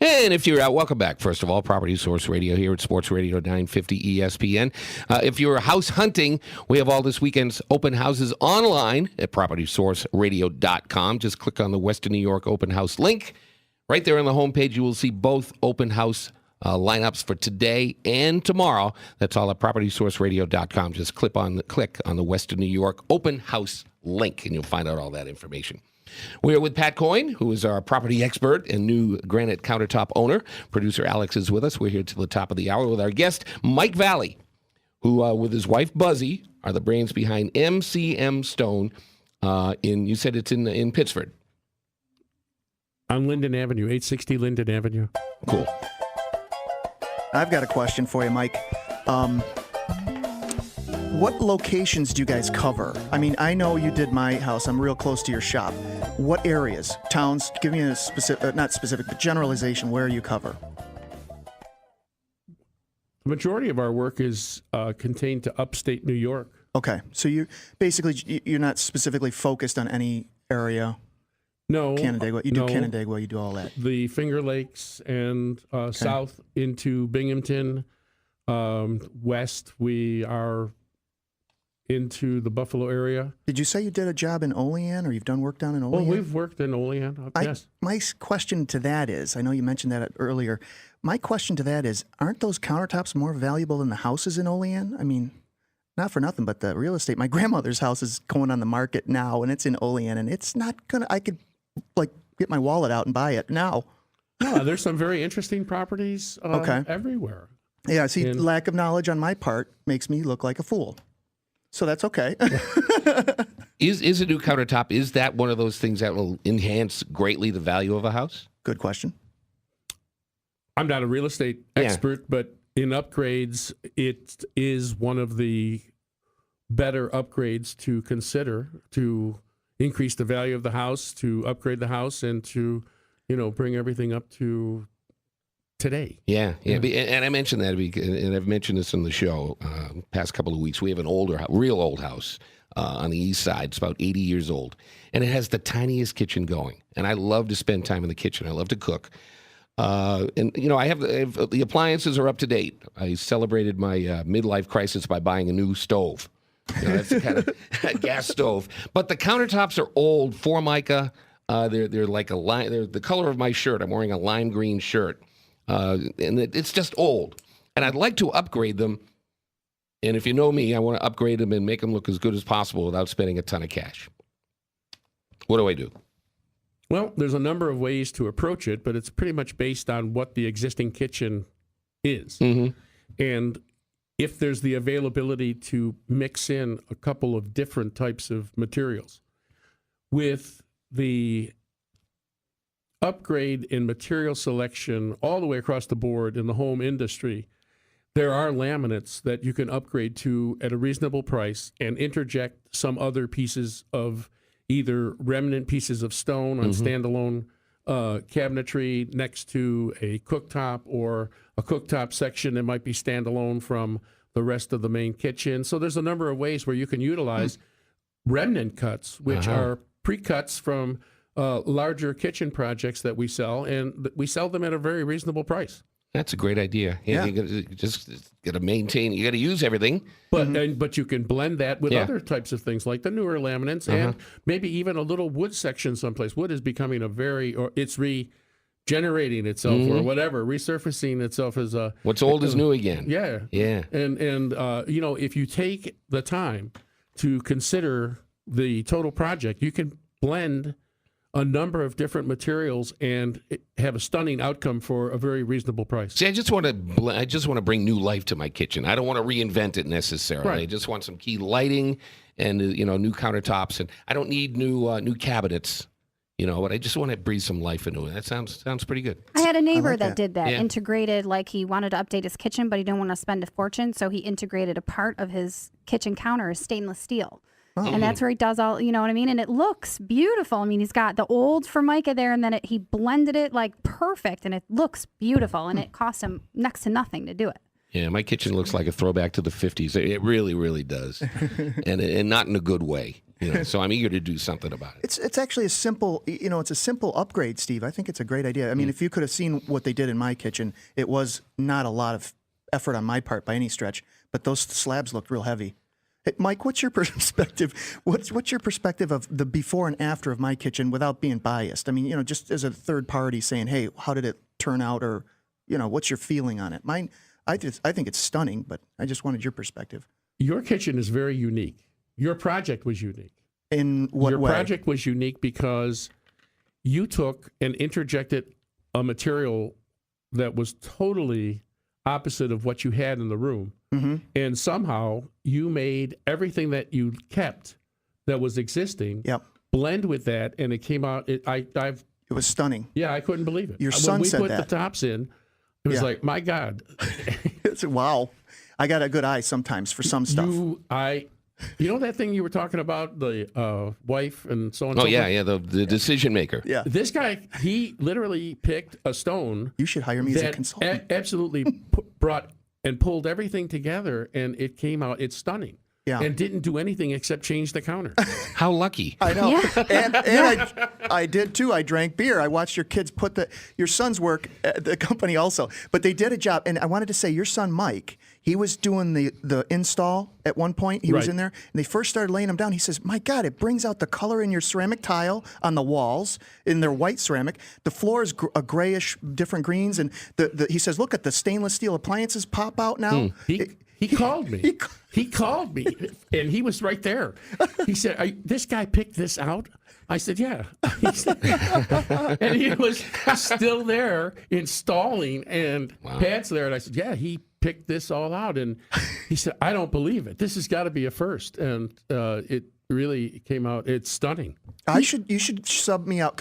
And if you're out, welcome back, first of all. Property Source Radio here at Sports Radio 950 ESPN. If you're house hunting, we have all this weekend's open houses online at propertysourceradio.com. Just click on the Western New York open house link. Right there on the homepage, you will see both open house lineups for today and tomorrow. That's all at propertysourceradio.com. Just click on the Western New York open house link, and you'll find out all that information. We are with Pat Coyne, who is our property expert and new granite countertop owner. Producer Alex is with us. We're here till the top of the hour with our guest, Mike Valley, who, with his wife Buzzy, are the brains behind MCM Stone. You said it's in Pittsford. On Linden Avenue, 860 Linden Avenue. Cool. I've got a question for you, Mike. What locations do you guys cover? I mean, I know you did my house. I'm real close to your shop. What areas? Towns? Give me a specific, not specific, but generalization where you cover. The majority of our work is contained to upstate New York. Okay. So you're not specifically focused on any area? No. Canandaigua. You do Canandaigua. You do all that. The Finger Lakes and south into Binghamton. West, we are into the Buffalo area. Did you say you did a job in Olean, or you've done work down in Olean? Well, we've worked in Olean, yes. My question to that is, I know you mentioned that earlier. My question to that is, aren't those countertops more valuable than the houses in Olean? I mean, not for nothing, but the real estate. My grandmother's house is going on the market now, and it's in Olean, and it's not gonna. I could get my wallet out and buy it now. No, there's some very interesting properties everywhere. Yeah, see, lack of knowledge on my part makes me look like a fool. So that's okay. Is a new countertop, is that one of those things that will enhance greatly the value of a house? Good question. I'm not a real estate expert, but in upgrades, it is one of the better upgrades to consider to increase the value of the house, to upgrade the house, and to, bring everything up to today. Yeah. And I mentioned that, and I've mentioned this on the show past couple of weeks. We have an real old house on the east side. It's about 80 years old, and it has the tiniest kitchen going. And I love to spend time in the kitchen. I love to cook. And I have the appliances are up to date. I celebrated my midlife crisis by buying a new stove. That's the kind of gas stove. But the countertops are old, Formica. They're like a lime. They're the color of my shirt. I'm wearing a lime green shirt. And it's just old. And I'd like to upgrade them. And if you know me, I want to upgrade them and make them look as good as possible without spending a ton of cash. What do I do? Well, there's a number of ways to approach it, but it's pretty much based on what the existing kitchen is. Mm-hmm. And if there's the availability to mix in a couple of different types of materials. With the upgrade in material selection all the way across the board in the home industry, there are laminates that you can upgrade to at a reasonable price and interject some other pieces of either remnant pieces of stone on standalone cabinetry next to a cooktop, or a cooktop section that might be standalone from the rest of the main kitchen. So there's a number of ways where you can utilize remnant cuts, which are pre-cuts from larger kitchen projects that we sell, and we sell them at a very reasonable price. That's a great idea. Yeah. You got to maintain. You got to use everything. But you can blend that with other types of things like the newer laminates and maybe even a little wood section someplace. Wood is becoming it's regenerating itself or whatever, resurfacing itself as a... What's old is new again. Yeah. Yeah. And if you take the time to consider the total project, you can blend a number of different materials and have a stunning outcome for a very reasonable price. See, I just want to bring new life to my kitchen. I don't want to reinvent it necessarily. Right. I just want some key lighting and new countertops, and I don't need new cabinets. But I just want to breathe some life into it. That sounds pretty good. I had a neighbor that did that. Integrated, like he wanted to update his kitchen, but he didn't want to spend a fortune, so he integrated a part of his kitchen counter as stainless steel. And that's where he does all, you know what I mean? And it looks beautiful. I mean, he's got the old Formica there, and then he blended it like perfect, and it looks beautiful, and it cost him next to nothing to do it. Yeah, my kitchen looks like a throwback to the 50s. It really, really does. and not in a good way. So I'm eager to do something about it. It's actually a simple, it's a simple upgrade, Steve. I think it's a great idea. I mean, if you could have seen what they did in my kitchen, it was not a lot of effort on my part by any stretch, but those slabs looked real heavy. Hey, Mike, what's your perspective? What's your perspective of the before and after of my kitchen without being biased? I mean, just as a third party saying, hey, how did it turn out, or what's your feeling on it? Mine, I think it's stunning, but I just wanted your perspective. Your kitchen is very unique. Your project was unique. In what Your way? project was unique because you took and interjected a material that was totally opposite of what you had in the room. Mm-hmm. And somehow you made everything that you kept that was existing Yep. blend with that, and it came out. It was stunning. I couldn't believe it. Your son said when we put that. the tops in, it was Yeah. like, my God. Wow. I got a good eye sometimes for some stuff. You know that thing you were talking about, the wife and so on and Oh so yeah, forth? yeah, the decision maker. Yeah. This guy, he literally picked a stone You should hire me as a that consultant. absolutely brought and pulled everything together, and it came out. It's stunning. Yeah. And didn't do anything except change the counter. How lucky. I know. Yeah. And I did too. I drank beer. I watched your kids put your son's work at the company also. But they did a job. And I wanted to say, your son, Mike, he was doing the install at one point. He was Right. in there. And they first started laying them down. He says, my God, it brings out the color in your ceramic tile on the walls, in their white ceramic. The floor is a grayish, different greens. And he says, look at the stainless steel appliances pop out now. He called me. He called me, and he was right there. He said, "This guy picked this out?" I said, "Yeah." He said, and he was still there installing, and Pat's there, and I said, "Yeah, he picked this all out." And he said, "I don't believe it. This has got to be a first." And it really came out. It's stunning. You should sub me out.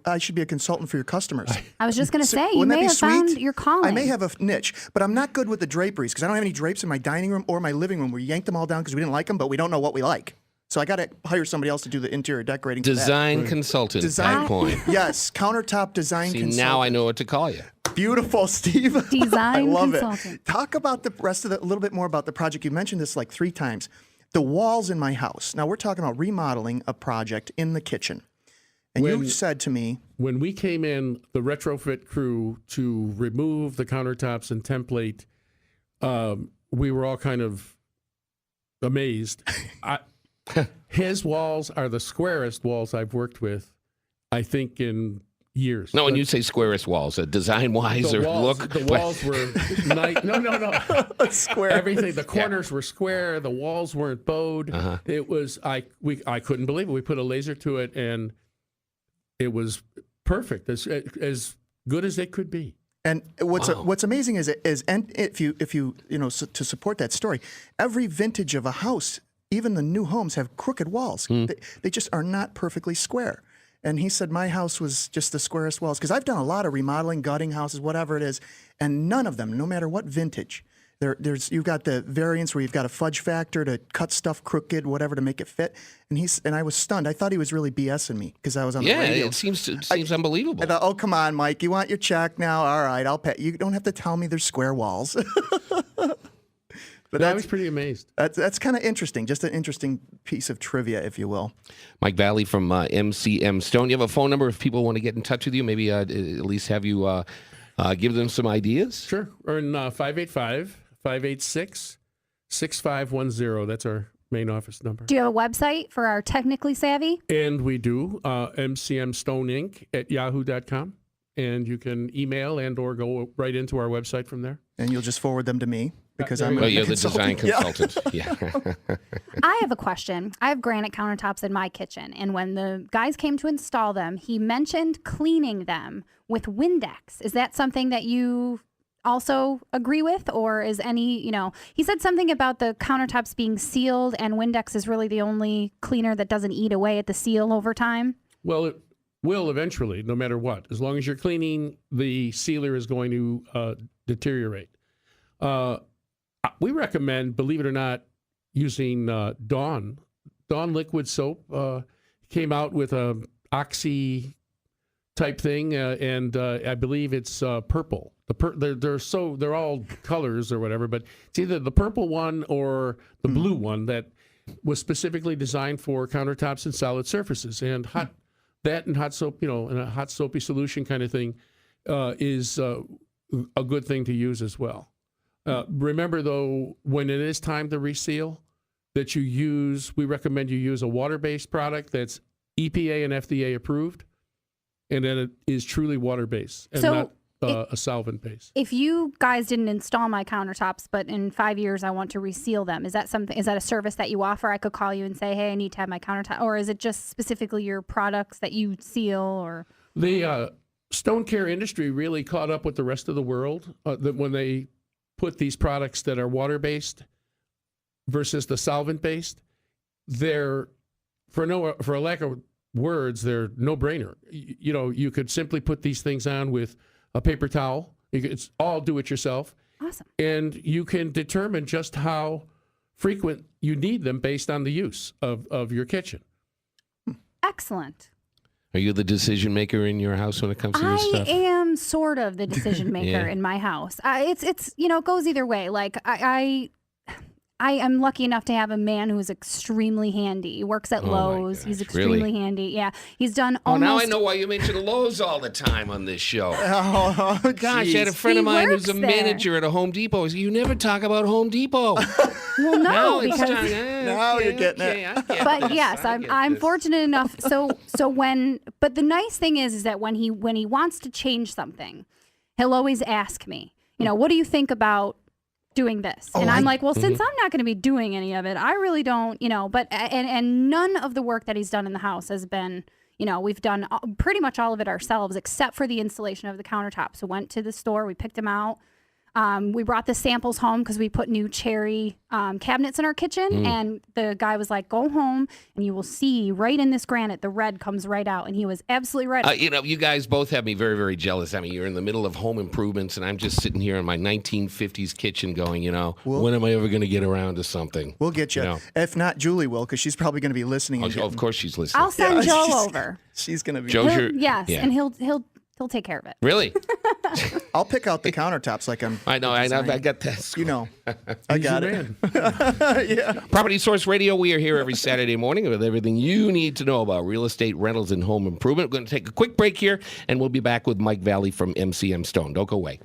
I should be a consultant for your customers. I was just going to say, you Wouldn't that may be have found sweet? your calling. I may have a niche, but I'm not good with the draperies because I don't have any drapes in my dining room or my living room. We yanked them all down because we didn't like them, but we don't know what we like. So I got to hire somebody else to do the interior decorating. for that. Design consultant. Design Point. Yes, countertop design See, consultant. now I know what to call you. Beautiful, Steve. I Design love consultant. it. Talk about the rest of a little bit more about the project. You mentioned this like 3 times. The walls in my house. Now we're talking about remodeling a project in the kitchen. And you said to me, When we came in, the retrofit crew, to remove the countertops and template, we were all kind of amazed. His walls are the squarest walls I've worked with, I think, in years. No, when you say squarest walls, design-wise or look. The walls were nice. No. square. Everything. The corners were square. The walls weren't bowed. It was. I couldn't believe it. We put a laser to it, and it was perfect, as good as it could be. And what's amazing is if you to support that story, every vintage of a house, even the new homes, have crooked walls. They just are not perfectly square. And he said my house was just the squarest walls because I've done a lot of remodeling, gutting houses, whatever it is, and none of them, no matter what vintage, you've got the variants where you've got a fudge factor to cut stuff crooked, whatever, to make it fit. And I was stunned. I thought he was really BSing me because I was on the radio. It seems unbelievable. I thought, oh, come on, Mike, you want your check now? All right, I'll pay. You don't have to tell me there's square walls. But I was pretty amazed. That's kind of interesting. Just an interesting piece of trivia, if you will. Mike Valley from MCM Stone. You have a phone number if people want to get in touch with you? Maybe at least have you give them some ideas? Sure. Or in 585-586-6510. That's our main office number. Do you have a website for our technically savvy? And we do, mcmstoneinc@yahoo.com. And you can email and or go right into our website from there. And you'll just forward them to me because there I'm you a go. You're the design consultant. consultant. Yeah. I have a question. I have granite countertops in my kitchen, and when the guys came to install them, he mentioned cleaning them with Windex. Is that something that you also agree with, or is any, he said something about the countertops being sealed, and Windex is really the only cleaner that doesn't eat away at the seal over time? Well, it will eventually, no matter what. As long as you're cleaning, the sealer is going to deteriorate. We recommend, believe it or not, using Dawn. Dawn liquid soap came out with a oxy type thing, and I believe it's purple. They're all colors or whatever, but it's either the purple one or the blue one that was specifically designed for countertops and solid surfaces, and hot soap, and a hot soapy solution kind of thing is a good thing to use as well. Remember though, when it is time to reseal, that we recommend you use a water-based product that's EPA and FDA approved, and that it is truly water-based and not a solvent-based. If you guys didn't install my countertops, but in 5 years I want to reseal them, is that a service that you offer? I could call you and say, hey, I need to have my countertop, or is it just specifically your products that you seal? Or the stone care industry really caught up with the rest of the world when they put these products that are water-based versus the solvent-based. They're, for a lack of words, they're no-brainer. You could simply put these things on with a paper towel. It's all do-it-yourself. Awesome. And you can determine just how frequent you need them based on the use of your kitchen. Excellent. Are you the decision maker in your house when it comes to this stuff? I am sort of the decision maker Yeah. in my house. It's it goes either way. Like I am lucky enough to have a man who is extremely handy. He works at Oh, my Lowe's. He's gosh, extremely really? handy. Yeah, he's done Oh, almost. now I know why you mention Lowe's all the time on this show. Oh, Gosh, I had a jeez. friend of He mine who's a works there. manager at a Home Depot. He said, you never talk about Home Depot. Well, no, it's because time. Now you're getting it. I get but this, yes, I I'm get I'm this. fortunate enough. But the nice thing is that when he wants to change something, he'll always ask me, what do you think about doing this? And I'm like, well, since I'm not going to be doing any of it, I really don't, but and none of the work that he's done in the house has been, we've done pretty much all of it ourselves except for the installation of the countertops. So went to the store, we picked them out. We brought the samples home because we put new cherry cabinets in our kitchen, and the guy was like, go home and you will see right in this granite, the red comes right out. And he was absolutely right. You guys both have me very, very jealous. I mean, you're in the middle of home improvements, and I'm just sitting here in my 1950s kitchen going, when am I ever going to get around to something? We'll get you. If not, Julie will, because she's probably going to be listening. Oh, and of course she's listening. I'll send Yeah, Joe she's- over. She's going to be. Joe's your... Yes, yeah. and he'll take care of it. Really? I'll pick out the countertops like I'm. I know. I got that. I got He's it. your man. Property Source Radio, we are here every Saturday morning with everything you need to know about real estate, rentals, and home improvement. We're going to take a quick break here, and we'll be back with Mike Valley from MCM Stone. Don't go away.